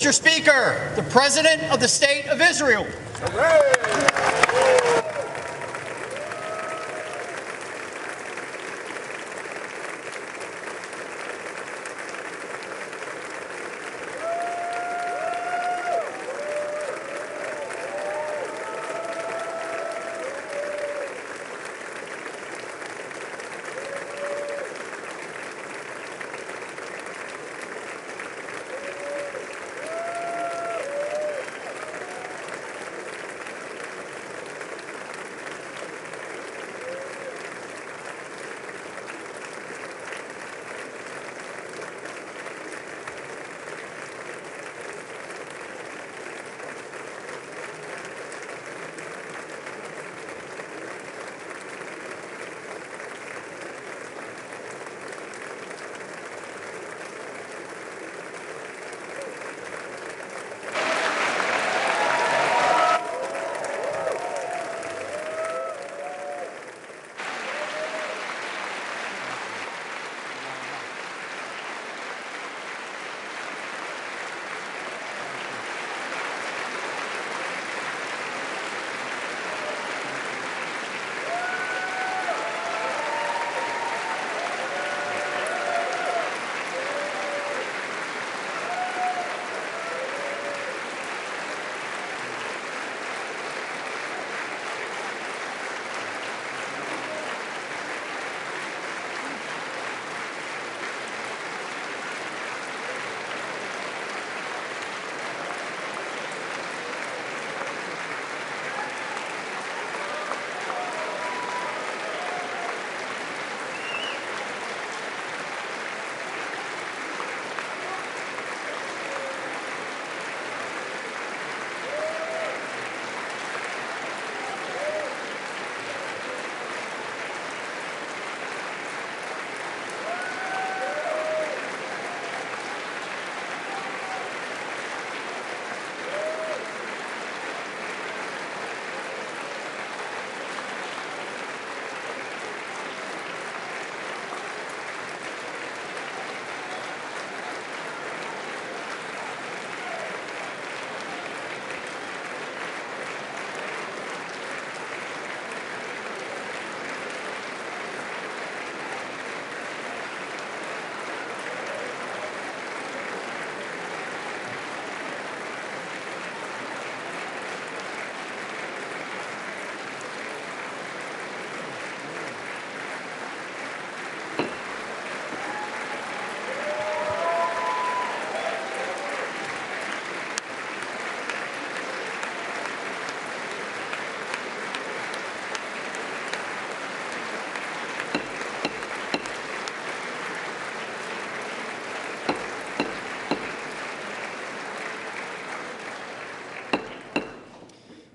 Mr. Speaker, the President of the State of Israel.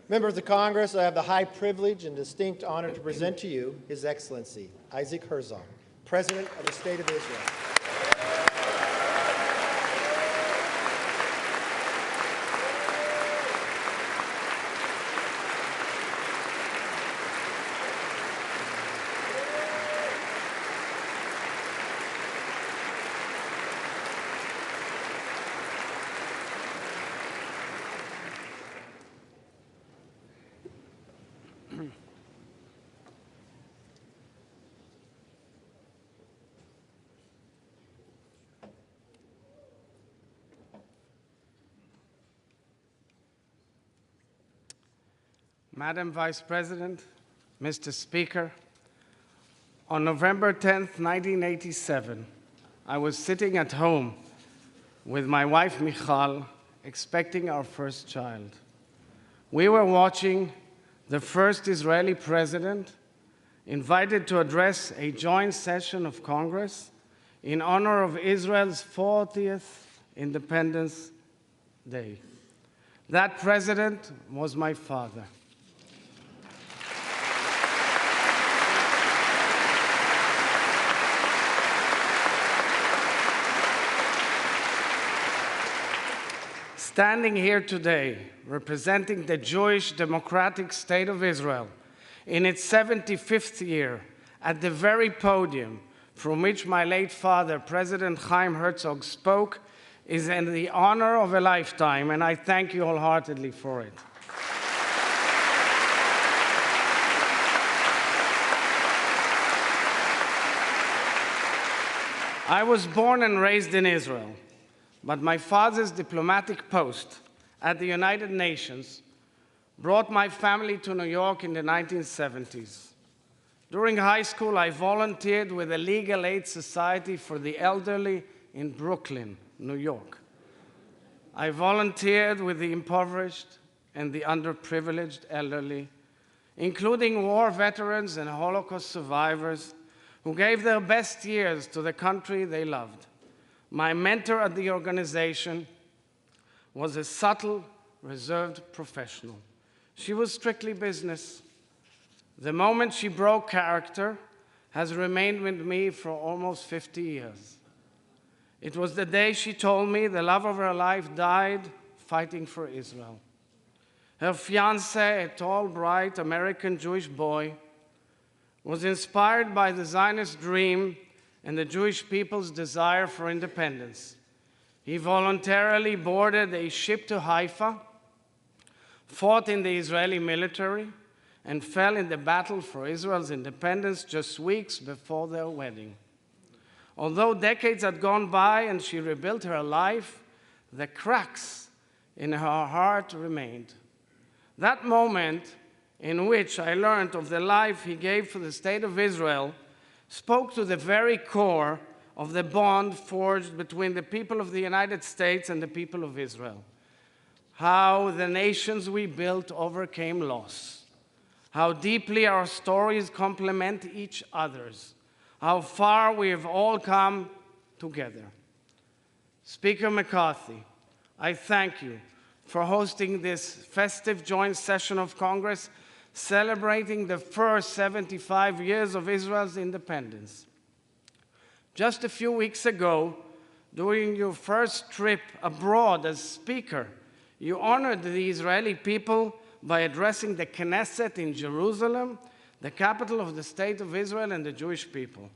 Members of Congress, I have the high privilege and distinct honor to present to you His Excellency Isaac Herzog, President of the State of Israel. Madam Vice President, Mr. Speaker, on November 10th, 1987, I was sitting at home with my wife, Michal, expecting our first child. We were watching the first Israeli president invited to address a joint session of Congress in honor of Israel's 40th Independence Day. That president was my father. Standing here today, representing the Jewish Democratic State of Israel in its 75th year, at the very podium from which my late father, President Chaim Herzog, spoke is in the honor of a lifetime, and I thank you wholeheartedly for it. I was born and raised in Israel, but my father's diplomatic post at the United Nations brought my family to New York in the 1970s. During high school, I volunteered with the Legal Aid Society for the Elderly in Brooklyn, New York. I volunteered with the impoverished and the underprivileged elderly, including war veterans and Holocaust survivors who gave their best years to the country they loved. My mentor at the organization was a subtle, reserved professional. She was strictly business. The moment she broke character has remained with me for almost 50 years. It was the day she told me the love of her life died fighting for Israel. Her fiancé, a tall, bright American Jewish boy, was inspired by the Zionist dream and the Jewish people's desire for independence. He voluntarily boarded a ship to Haifa, fought in the Israeli military, and fell in the battle for Israel's independence just weeks before their wedding. Although decades had gone by and she rebuilt her life, the cracks in her heart remained. That moment in which I learned of the life he gave for the state of Israel spoke to the very core of the bond forged between the people of the United States and the people of Israel. How the nations we built overcame loss. How deeply our stories complement each other's. How far we have all come together. Speaker McCarthy, I thank you for hosting this festive joint session of Congress celebrating the first 75 years of Israel's independence. Just a few weeks ago, during your first trip abroad as Speaker, you honored the Israeli people by addressing the Knesset in Jerusalem, the capital of the State of Israel, and the Jewish people.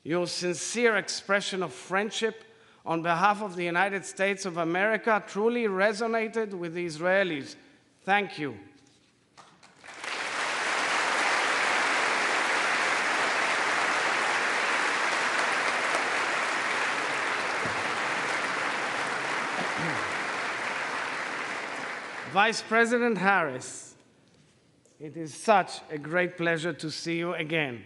Your sincere expression of friendship on behalf of the United States of America truly resonated with the Israelis. Thank you. Vice President Harris, it is such a great pleasure to see you again.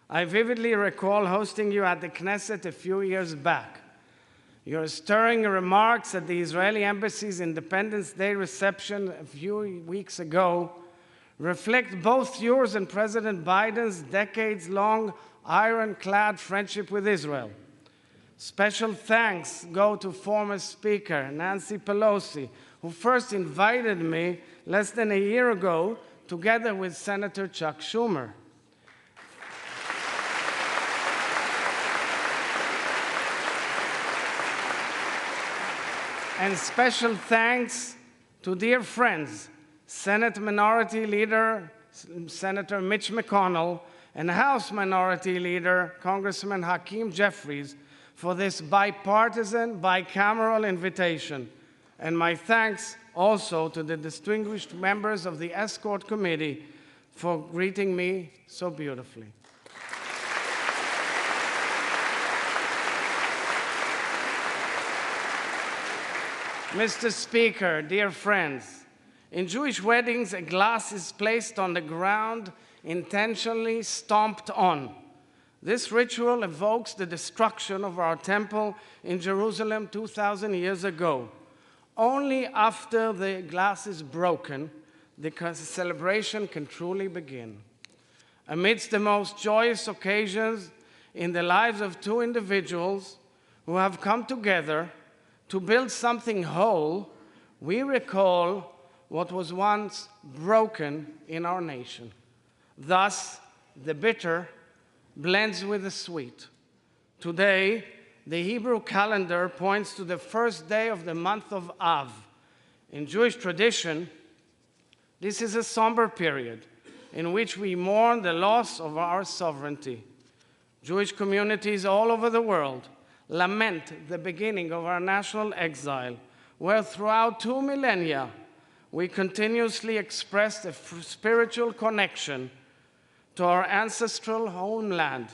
I vividly recall hosting you at the Knesset a few years back. Your stirring remarks at the Israeli Embassy's Independence Day reception a few weeks ago reflect both yours and President Biden's decades-long ironclad friendship with Israel. Special thanks go to former Speaker Nancy Pelosi, who first invited me less than a year ago, together with Senator Chuck Schumer. And special thanks to dear friends, Senate Minority Leader Senator Mitch McConnell and House Minority Leader Congressman Hakeem Jeffries for this bipartisan, bicameral invitation. And my thanks also to the distinguished members of the Escort Committee for greeting me so beautifully. Mr. Speaker, dear friends, in Jewish weddings, a glass is placed on the ground, intentionally stomped on. This ritual evokes the destruction of our temple in Jerusalem 2,000 years ago. Only after the glass is broken, the celebration can truly begin. Amidst the most joyous occasions in the lives of two individuals who have come together to build something whole, we recall what was once broken in our nation. Thus, the bitter blends with the sweet. Today, the Hebrew calendar points to the first day of the month of Av. In Jewish tradition, this is a somber period in which we mourn the loss of our sovereignty. Jewish communities all over the world, lament the beginning of our national exile, where throughout 2 millennia we continuously expressed a spiritual connection to our ancestral homeland,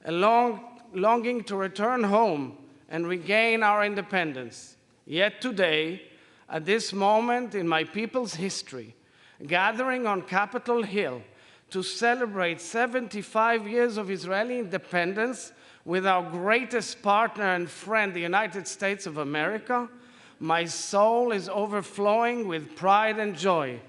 a longing to return home and regain our independence. Yet today, at this moment in my people's history, gathering on Capitol Hill to celebrate 75 years of Israeli independence with our greatest partner and friend, the United States of America, my soul is overflowing with pride and joy.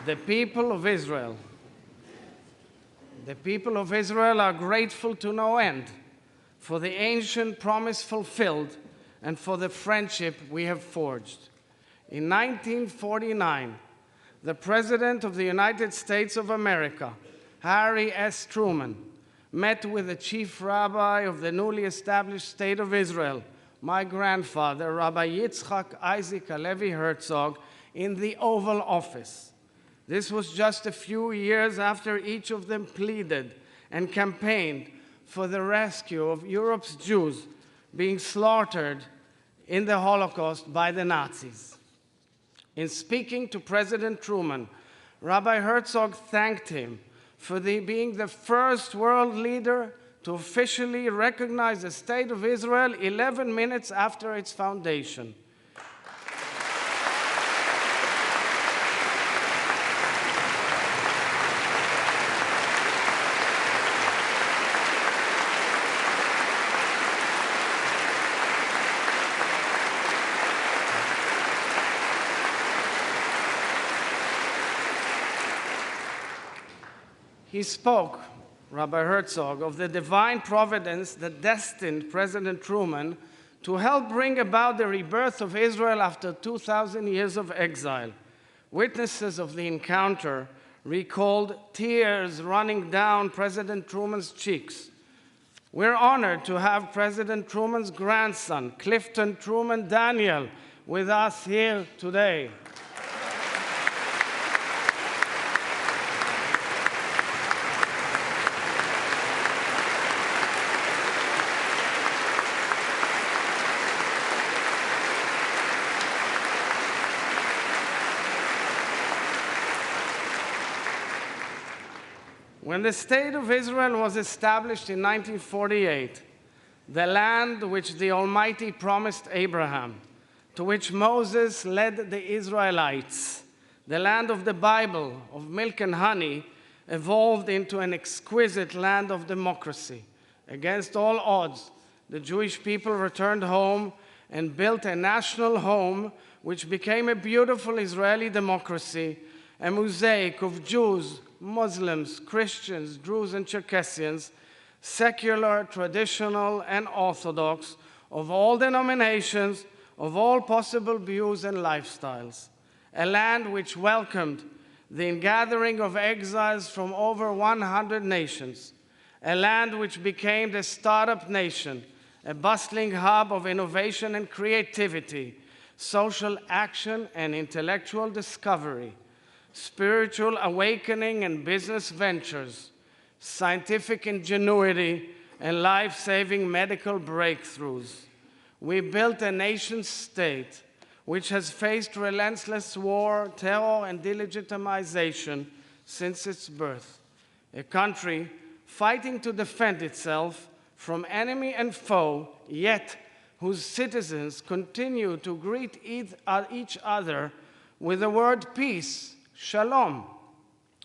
The people of Israel are grateful to no end for the ancient promise fulfilled and for the friendship we have forged. In 1949, the President of the United States of America, Harry S. Truman, met with the chief rabbi of the newly established State of Israel, my grandfather, Rabbi Isaac Herzog, in the Oval Office. This was just a few years after each of them pleaded and campaigned for the rescue of Europe's Jews being slaughtered in the Holocaust by the Nazis. In speaking to President Truman, Rabbi Herzog thanked him for being the first world leader to officially recognize the State of Israel 11 minutes after its foundation. He spoke, Rabbi Herzog, of the divine providence that destined President Truman to help bring about the rebirth of Israel after 2,000 years of exile. Witnesses of the encounter recalled tears running down President Truman's cheeks. We're honored to have President Truman's grandson, Clifton Truman Daniel, with us here today. When the State of Israel was established in 1948, the land which the Almighty promised Abraham, to which Moses led the Israelites, the land of the Bible, of milk and honey, evolved into an exquisite land of democracy. Against all odds, the Jewish people returned home and built a national home which became a beautiful Israeli democracy, a mosaic of Jews, Muslims, Christians, Druze and Circassians, secular, traditional, and Orthodox, of all denominations, of all possible views and lifestyles. A land which welcomed the ingathering of exiles from over 100 nations. A land which became the startup nation, a bustling hub of innovation and creativity, social action and intellectual discovery, spiritual awakening and business ventures, scientific ingenuity, and life-saving medical breakthroughs. We built a nation-state which has faced relentless war, terror, and delegitimization since its birth. A country fighting to defend itself from enemy and foe, yet whose citizens continue to greet each other with the word peace, Shalom,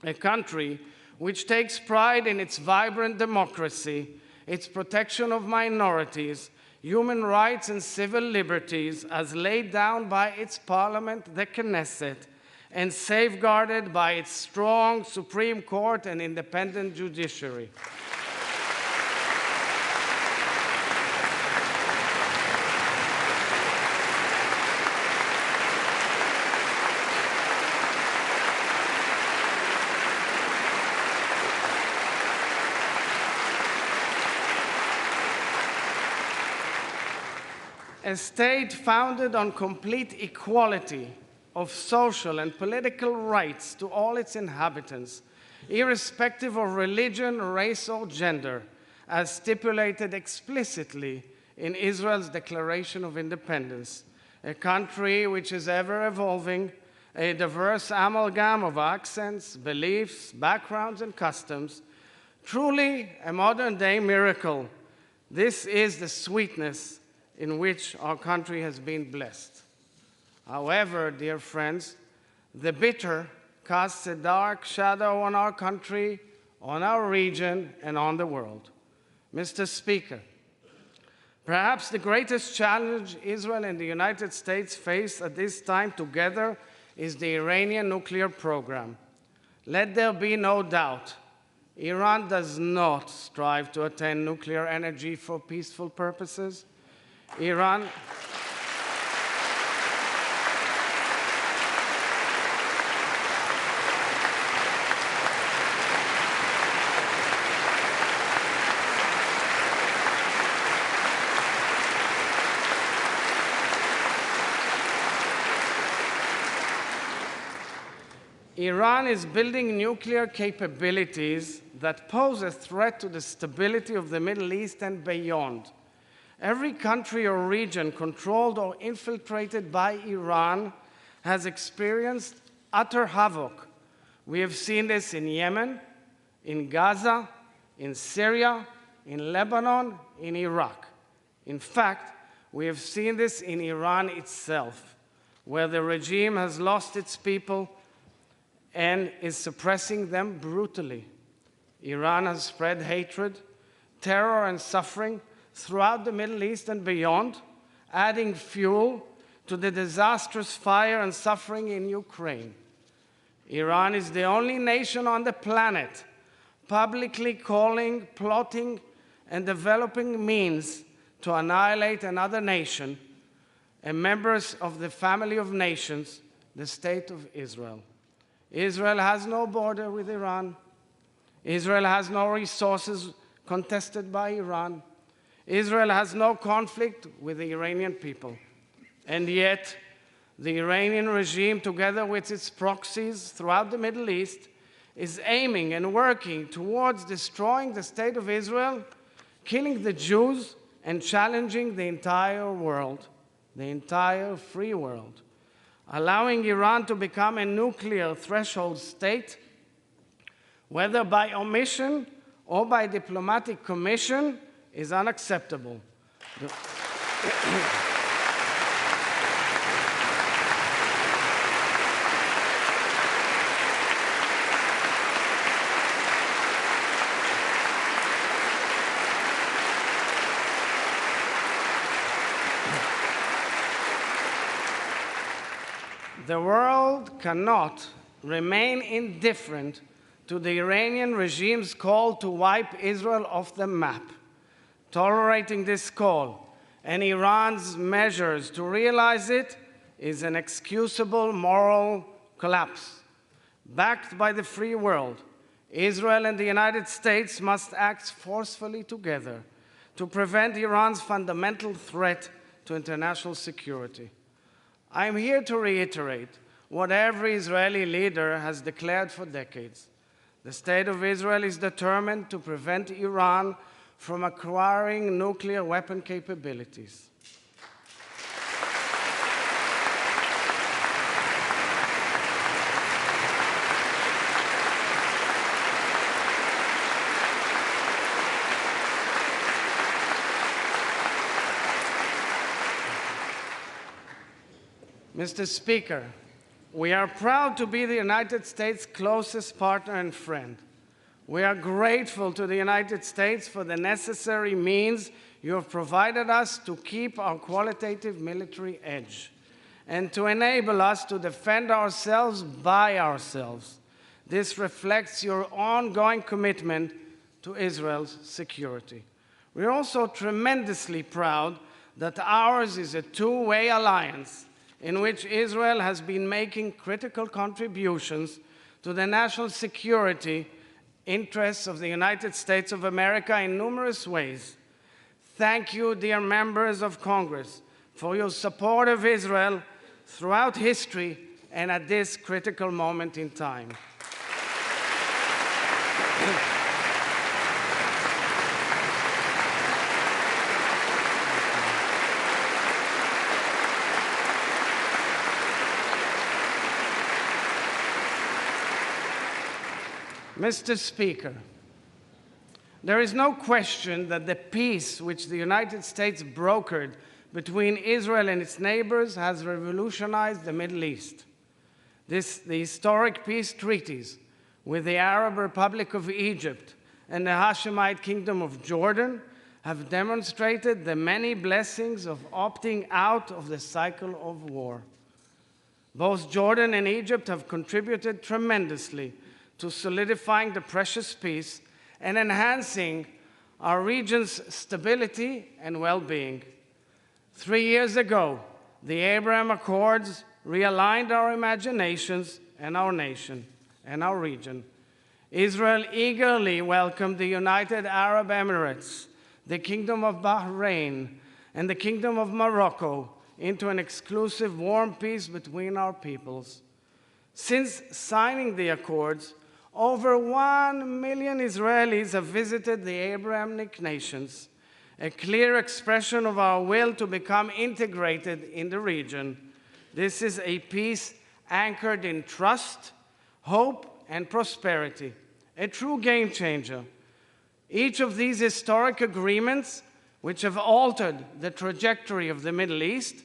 a country which takes pride in its vibrant democracy, its protection of minorities, human rights and civil liberties as laid down by its parliament, the Knesset, and safeguarded by its strong Supreme Court and independent judiciary. A state founded on complete equality of social and political rights to all its inhabitants, irrespective of religion, race, or gender, as stipulated explicitly in Israel's Declaration of Independence, a country which is ever evolving, a diverse amalgam of accents, beliefs, backgrounds, and customs, truly a modern-day miracle. This is the sweetness in which our country has been blessed. However, dear friends, the bitter casts a dark shadow on our country, on our region, and on the world. Mr. Speaker, perhaps the greatest challenge Israel and the United States face at this time together is the Iranian nuclear program. Let there be no doubt, Iran does not strive to attain nuclear energy for peaceful purposes. Iran is building nuclear capabilities that pose a threat to the stability of the Middle East and beyond. Every country or region controlled or infiltrated by Iran has experienced utter havoc. We have seen this in Yemen, in Gaza, in Syria, in Lebanon, in Iraq. In fact, we have seen this in Iran itself, where the regime has lost its people and is suppressing them brutally. Iran has spread hatred, terror, and suffering throughout the Middle East and beyond, adding fuel to the disastrous fire and suffering in Ukraine. Iran is the only nation on the planet publicly calling, plotting, and developing means to annihilate another nation, and members of the family of nations, the State of Israel. Israel has no border with Iran. Israel has no resources contested by Iran. Israel has no conflict with the Iranian people. And yet, the Iranian regime, together with its proxies throughout the Middle East, is aiming and working towards destroying the State of Israel, killing the Jews, and challenging the entire world, the entire free world. Allowing Iran to become a nuclear threshold state, whether by omission or by diplomatic commission, is unacceptable. The world cannot remain indifferent to the Iranian regime's call to wipe Israel off the map. Tolerating this call and Iran's measures to realize it is an excusable moral collapse. Backed by the free world, Israel and the United States must act forcefully together to prevent Iran's fundamental threat to international security. I am here to reiterate what every Israeli leader has declared for decades. The State of Israel is determined to prevent Iran from acquiring nuclear weapon capabilities. Mr. Speaker, we are proud to be the United States' closest partner and friend. We are grateful to the United States for the necessary means you have provided us to keep our qualitative military edge and to enable us to defend ourselves by ourselves. This reflects your ongoing commitment to Israel's security. We are also tremendously proud that ours is a two-way alliance in which Israel has been making critical contributions to the national security interests of the United States of America in numerous ways. Thank you, dear members of Congress, for your support of Israel throughout history and at this critical moment in time. Mr. Speaker, there is no question that the peace which the United States brokered between Israel and its neighbors has revolutionized the Middle East. The historic peace treaties with the Arab Republic of Egypt and the Hashemite Kingdom of Jordan have demonstrated the many blessings of opting out of the cycle of war. Both Jordan and Egypt have contributed tremendously to solidifying the precious peace and enhancing our region's stability and well-being. 3 years ago, the Abraham Accords realigned our imaginations and our nation and our region. Israel eagerly welcomed the United Arab Emirates, the Kingdom of Bahrain, and the Kingdom of Morocco into an exclusive warm peace between our peoples. Since signing the accords, over 1 million Israelis have visited the Abrahamic nations, a clear expression of our will to become integrated in the region. This is a peace anchored in trust, hope, and prosperity, a true game changer. Each of these historic agreements, which have altered the trajectory of the Middle East,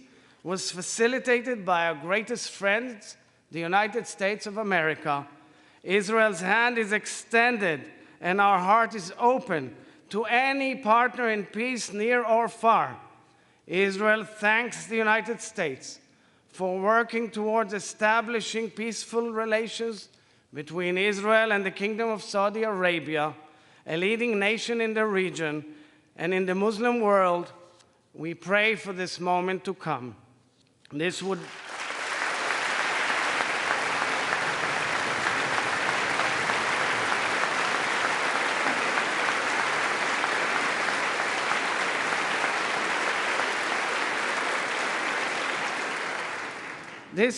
was facilitated by our greatest friends, the United States of America. Israel's hand is extended and our heart is open to any partner in peace, near or far. Israel thanks the United States for working towards establishing peaceful relations between Israel and the Kingdom of Saudi Arabia, a leading nation in the region and in the Muslim world. We pray for this moment to come. This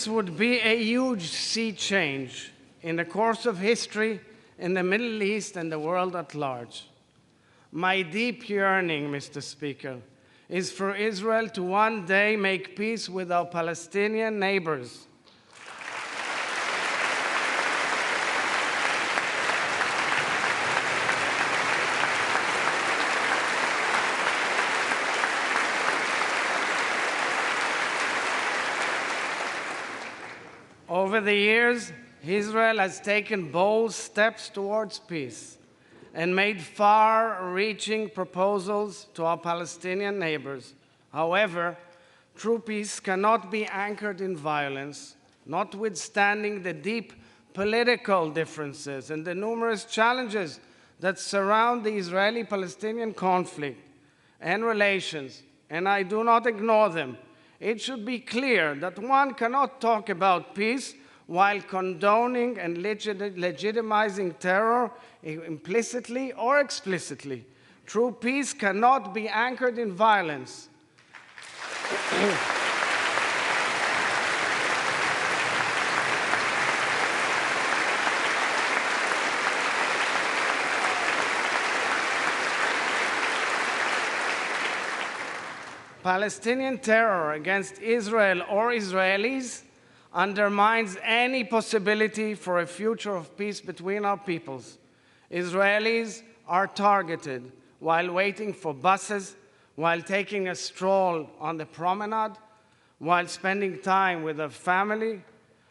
would be a huge sea change in the course of history in the Middle East and the world at large. My deep yearning, Mr. Speaker, is for Israel to one day make peace with our Palestinian neighbors. Over the years, Israel has taken bold steps towards peace and made far-reaching proposals to our Palestinian neighbors. However, true peace cannot be anchored in violence, notwithstanding the deep political differences and the numerous challenges that surround the Israeli-Palestinian conflict and relations, and I do not ignore them. It should be clear that one cannot talk about peace while condoning and legitimizing terror implicitly or explicitly. True peace cannot be anchored in violence. Palestinian terror against Israel or Israelis undermines any possibility for a future of peace between our peoples. Israelis are targeted while waiting for buses, while taking a stroll on the promenade, while spending time with their family.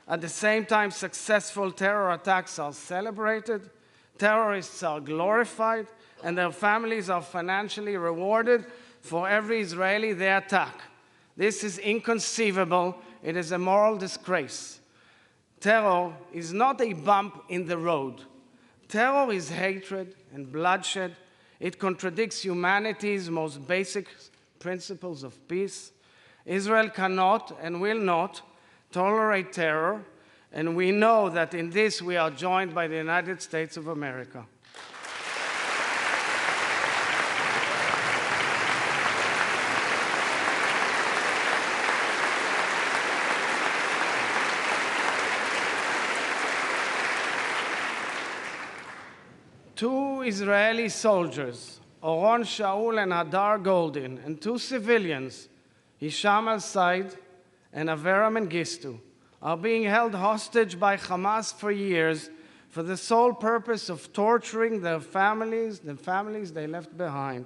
At the same time, successful terror attacks are celebrated, terrorists are glorified, and their families are financially rewarded for every Israeli they attack. This is inconceivable. It is a moral disgrace. Terror is not a bump in the road. Terror is hatred and bloodshed. It contradicts humanity's most basic principles of peace. Israel cannot and will not tolerate terror, and we know that in this we are joined by the United States of America. two Israeli soldiers, Oron Shaul and Hadar Goldin, and two civilians, Hisham al-Said and Avera Mengistu, are being held hostage by Hamas for years for the sole purpose of torturing the families they left behind.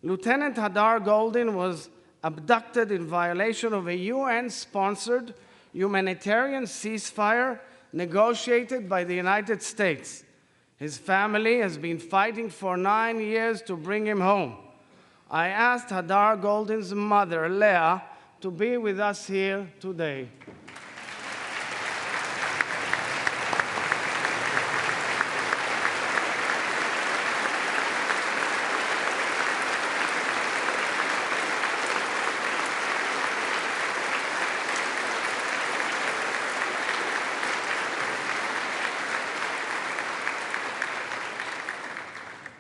Lieutenant Hadar Goldin was abducted in violation of a UN-sponsored humanitarian ceasefire negotiated by the United States. His family has been fighting for 9 years to bring him home. I asked Hadar Goldin's mother, Leah, to be with us here today.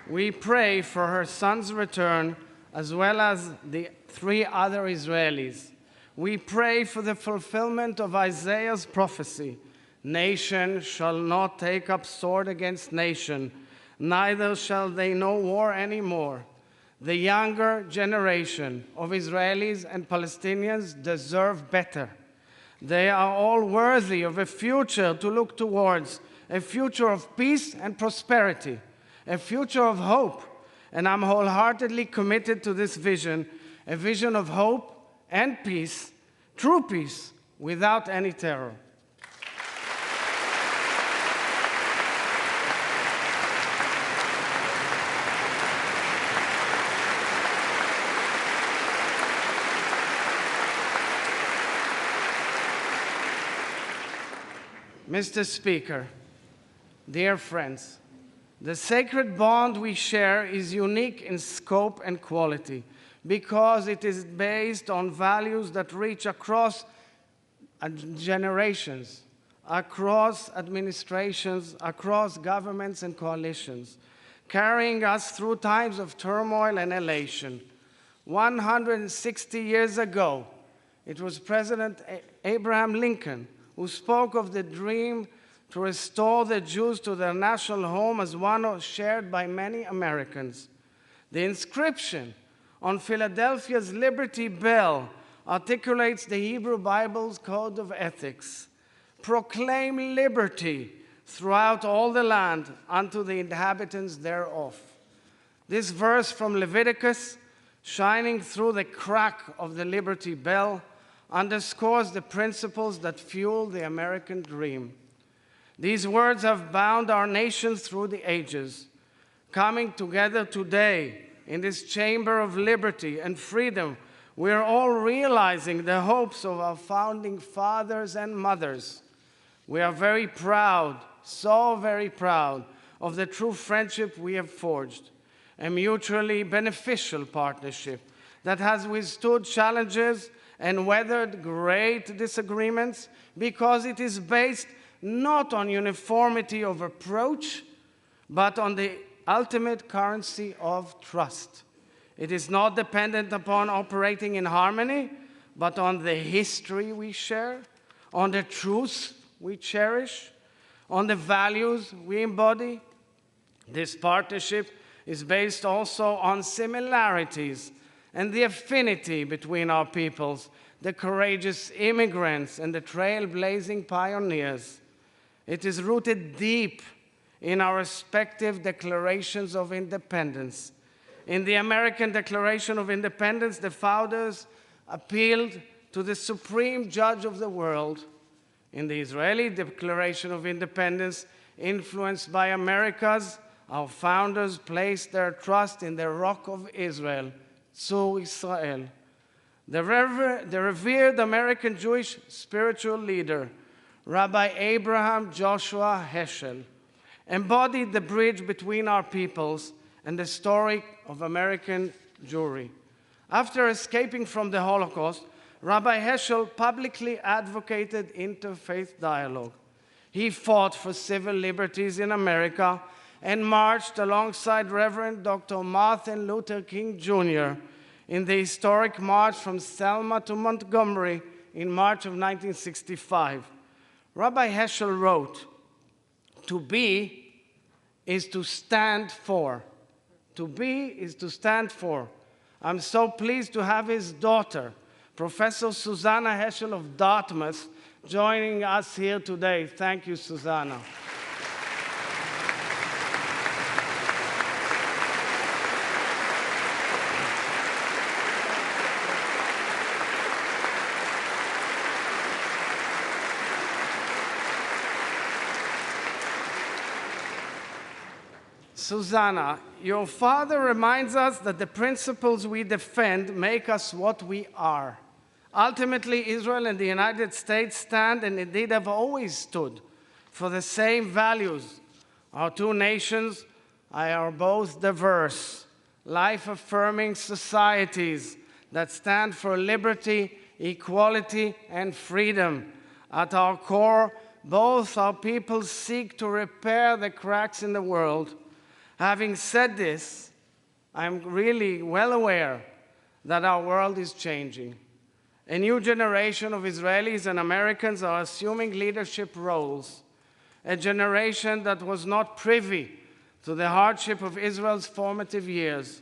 We pray for her son's return, as well as the 3 other Israelis. We pray for the fulfillment of Isaiah's prophecy. Nation shall not take up sword against nation, neither shall they know war anymore. The younger generation of Israelis and Palestinians deserve better. They are all worthy of a future to look towards, a future of peace and prosperity, a future of hope, and I'm wholeheartedly committed to this vision, a vision of hope and peace, true peace, without any terror. Mr. Speaker, dear friends, the sacred bond we share is unique in scope and quality because it is based on values that reach across generations, across administrations, across governments and coalitions, carrying us through times of turmoil and elation. 160 years ago, it was President Abraham Lincoln who spoke of the dream to restore the Jews to their national home as one shared by many Americans. The inscription on Philadelphia's Liberty Bell articulates the Hebrew Bible's code of ethics. Proclaim liberty throughout all the land unto the inhabitants thereof. This verse from Leviticus, shining through the crack of the Liberty Bell, underscores the principles that fuel the American dream. These words have bound our nation through the ages. Coming together today in this chamber of liberty and freedom, we are all realizing the hopes of our founding fathers and mothers. We are very proud, so very proud, of the true friendship we have forged, a mutually beneficial partnership that has withstood challenges and weathered great disagreements because it is based not on uniformity of approach, but on the ultimate currency of trust. It is not dependent upon operating in harmony, but on the history we share, on the truths we cherish, on the values we embody. This partnership is based also on similarities and the affinity between our peoples, the courageous immigrants and the trailblazing pioneers. It is rooted deep in our respective declarations of independence. In the American Declaration of Independence, the founders appealed to the supreme judge of the world. In the Israeli Declaration of Independence, influenced by America's, our founders placed their trust in the Rock of Israel, Tzur Israel. The revered American Jewish spiritual leader, Rabbi Abraham Joshua Heschel, embodied the bridge between our peoples and the story of American Jewry. After escaping from the Holocaust, Rabbi Heschel publicly advocated interfaith dialogue. He fought for civil liberties in America and marched alongside Reverend Dr. Martin Luther King Jr. in the historic march from Selma to Montgomery in March of 1965. Rabbi Heschel wrote, "To be is to stand for. To be is to stand for. I'm so pleased to have his daughter, Professor Susanna Heschel of Dartmouth, joining us here today. Thank you, Susanna. Susanna, your father reminds us that the principles we defend make us what we are. Ultimately, Israel and the United States stand, and indeed have always stood, for the same values. Our two nations are both diverse, life-affirming societies that stand for liberty, equality, and freedom. At our core, both our peoples seek to repair the cracks in the world. Having said this, I'm really well aware that our world is changing. A new generation of Israelis and Americans are assuming leadership roles, a generation that was not privy to the hardship of Israel's formative years,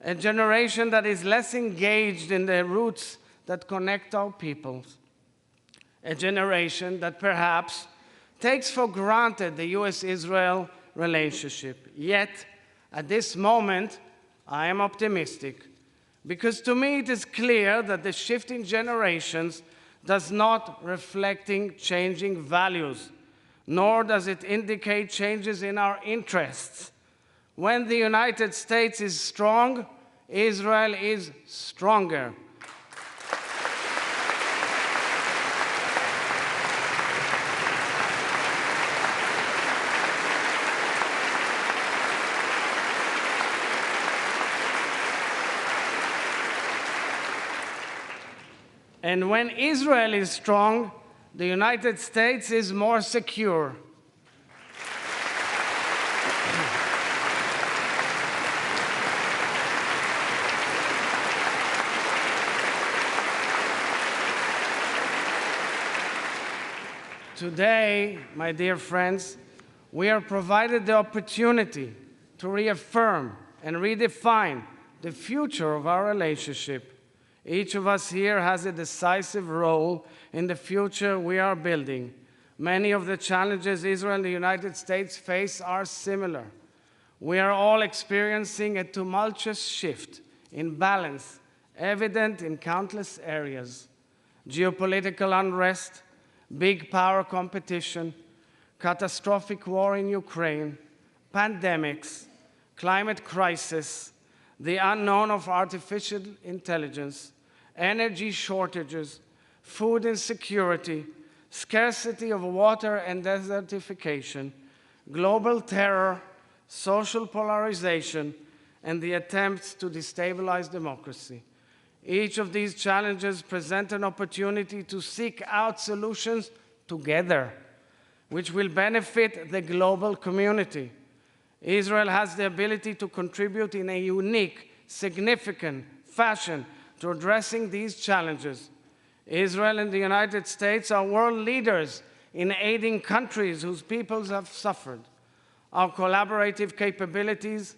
a generation that is less engaged in the roots that connect our peoples, a generation that perhaps takes for granted the US-Israel relationship. Yet, at this moment, I am optimistic, because to me it is clear that the shift in generations does not reflect changing values, nor does it indicate changes in our interests. When the United States is strong, Israel is stronger. And when Israel is strong, the United States is more secure. Today, my dear friends, we are provided the opportunity to reaffirm and redefine the future of our relationship. Each of us here has a decisive role in the future we are building. Many of the challenges Israel and the United States face are similar. We are all experiencing a tumultuous shift in balance, evident in countless areas: geopolitical unrest, big power competition, catastrophic war in Ukraine, pandemics, climate crisis, the unknown of artificial intelligence, energy shortages, food insecurity, scarcity of water and desertification, global terror, social polarization, and the attempts to destabilize democracy. Each of these challenges present an opportunity to seek out solutions together, which will benefit the global community. Israel has the ability to contribute in a unique, significant fashion to addressing these challenges. Israel and the United States are world leaders in aiding countries whose peoples have suffered. Our collaborative capabilities,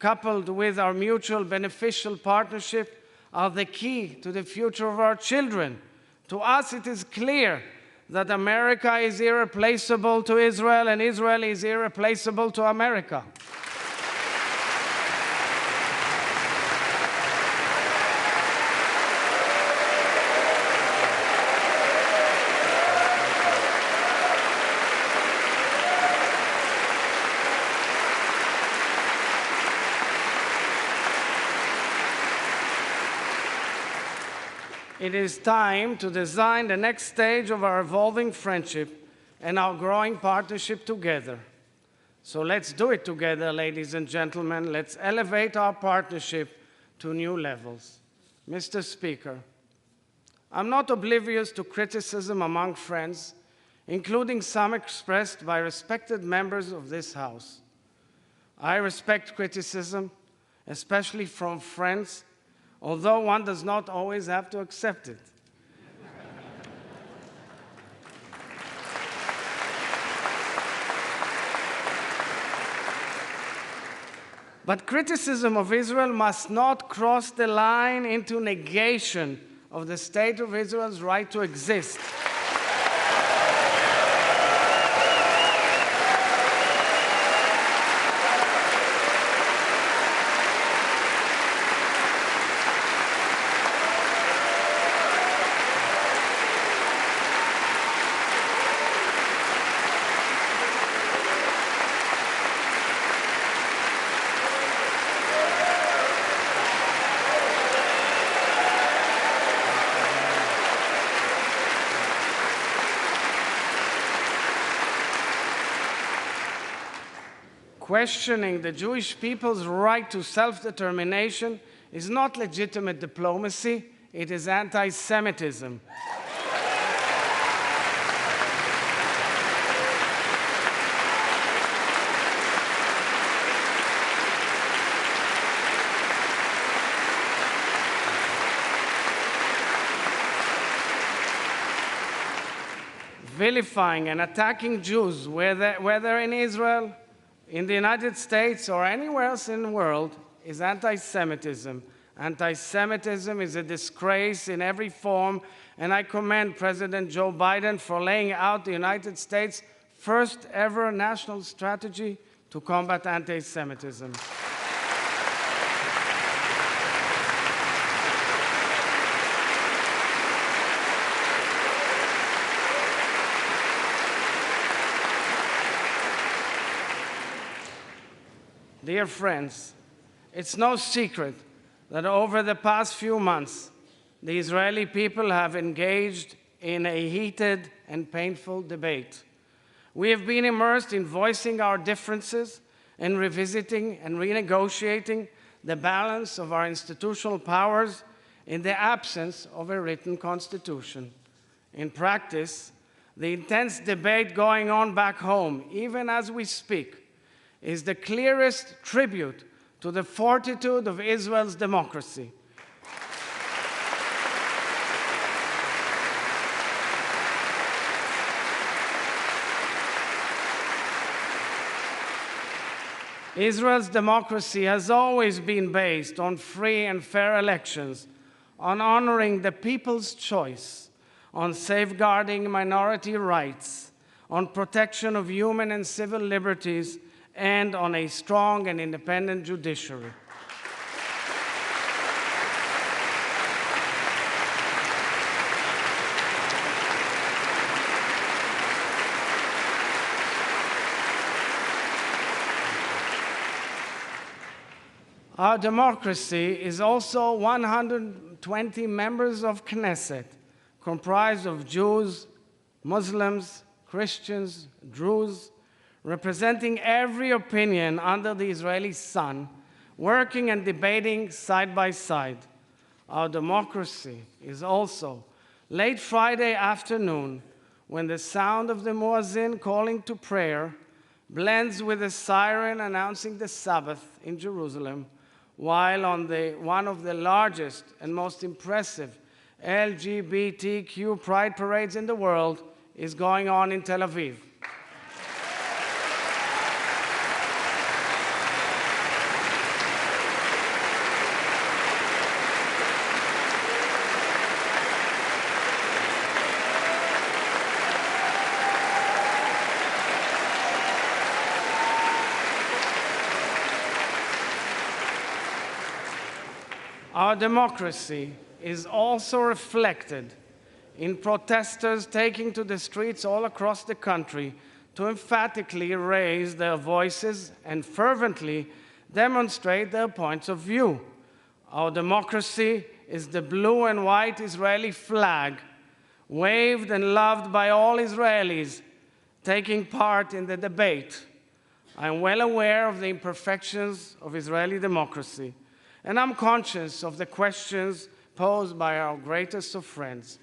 coupled with our mutual beneficial partnership, are the key to the future of our children. To us, it is clear that America is irreplaceable to Israel, and Israel is irreplaceable to America. It is time to design the next stage of our evolving friendship and our growing partnership together. So let's do it together, ladies and gentlemen. Let's elevate our partnership to new levels. Mr. Speaker, I'm not oblivious to criticism among friends, including some expressed by respected members of this House. I respect criticism, especially from friends, although one does not always have to accept it. But criticism of Israel must not cross the line into negation of the State of Israel's right to exist. Questioning the Jewish people's right to self-determination is not legitimate diplomacy, it is anti-Semitism. Vilifying and attacking Jews, whether in Israel, in the United States, or anywhere else in the world, is anti-Semitism. Anti-Semitism is a disgrace in every form, and I commend President Joe Biden for laying out the United States' first ever national strategy to combat anti-Semitism. Dear friends, it's no secret that over the past few months, the Israeli people have engaged in a heated and painful debate. We have been immersed in voicing our differences and revisiting and renegotiating the balance of our institutional powers in the absence of a written constitution. In practice, the intense debate going on back home, even as we speak, is the clearest tribute to the fortitude of Israel's democracy. Israel's democracy has always been based on free and fair elections, on honoring the people's choice, on safeguarding minority rights, on protection of human and civil liberties, and on a strong and independent judiciary. Our democracy is also 120 members of Knesset, comprised of Jews, Muslims, Christians, Druze, representing every opinion under the Israeli sun, working and debating side by side. Our democracy is also late Friday afternoon, when the sound of the muezzin calling to prayer blends with a siren announcing the Sabbath in Jerusalem, while on one of the largest and most impressive LGBTQ pride parades in the world is going on in Tel Aviv. Our democracy is also reflected in protesters taking to the streets all across the country to emphatically raise their voices and fervently demonstrate their points of view. Our democracy is the blue and white Israeli flag, waved and loved by all Israelis taking part in the debate. I am well aware of the imperfections of Israeli democracy, and I'm conscious of the questions posed by our greatest of friends.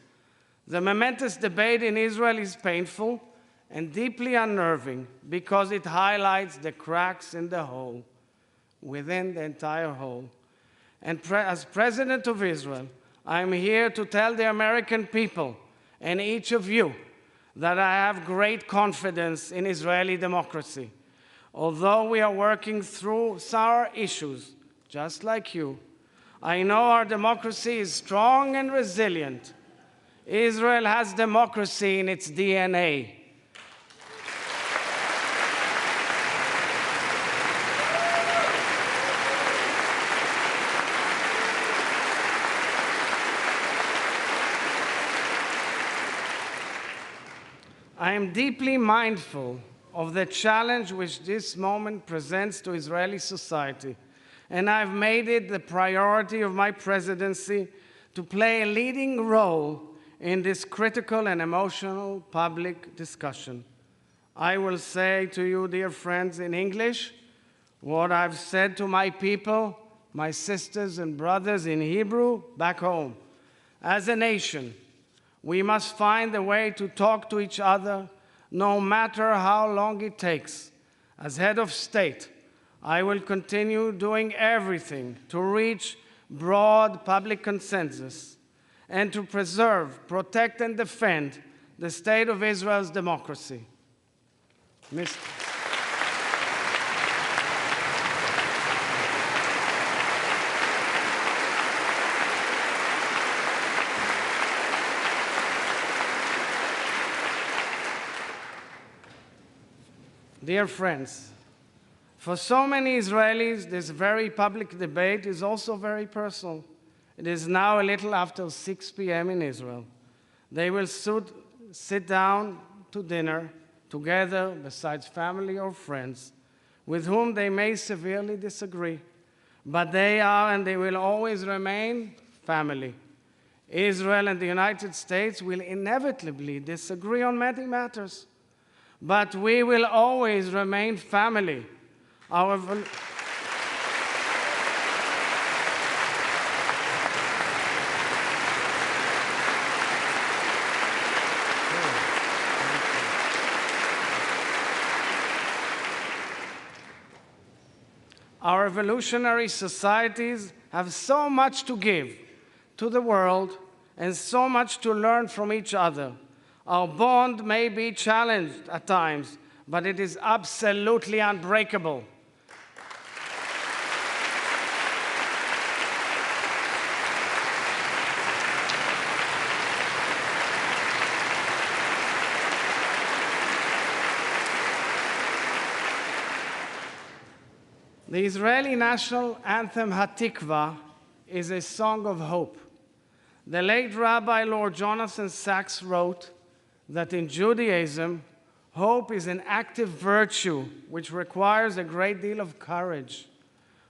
The momentous debate in Israel is painful and deeply unnerving because it highlights the cracks in the whole, within the entire whole. And as President of Israel, I am here to tell the American people and each of you that I have great confidence in Israeli democracy. Although we are working through sour issues, just like you, I know our democracy is strong and resilient. Israel has democracy in its DNA. I am deeply mindful of the challenge which this moment presents to Israeli society, and I've made it the priority of my presidency to play a leading role in this critical and emotional public discussion. I will say to you, dear friends, in English, what I've said to my people, my sisters and brothers in Hebrew back home. As a nation, we must find a way to talk to each other, no matter how long it takes. As head of state, I will continue doing everything to reach broad public consensus and to preserve, protect, and defend the state of Israel's democracy. Dear friends, for so many Israelis, this very public debate is also very personal. It is now a little after 6 p.m. in Israel. They will sit down to dinner together besides family or friends with whom they may severely disagree, but they are and they will always remain family. Israel and the United States will inevitably disagree on many matters, but we will always remain family. Our revolutionary societies have so much to give to the world and so much to learn from each other. Our bond may be challenged at times, but it is absolutely unbreakable. The Israeli national anthem, Hatikva, is a song of hope. The late Rabbi Lord Jonathan Sacks wrote that in Judaism, hope is an active virtue which requires a great deal of courage.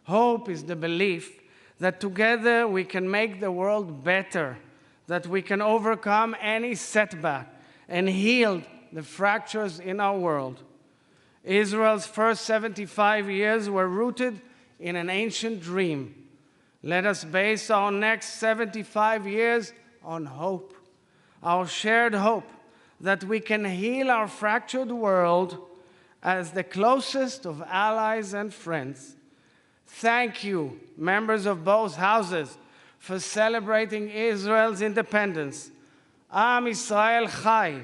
Hope is the belief that together we can make the world better, that we can overcome any setback and heal the fractures in our world. Israel's first 75 years were rooted in an ancient dream. Let us base our next 75 years on hope, our shared hope that we can heal our fractured world as the closest of allies and friends. Thank you, members of both houses, for celebrating Israel's independence. Am Yisrael Chai.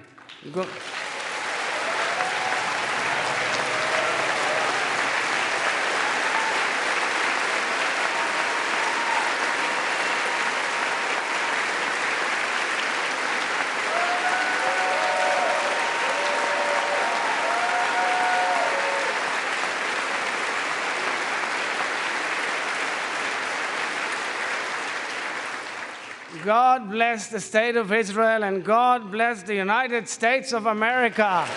God bless the state of Israel, and God bless the United States of America.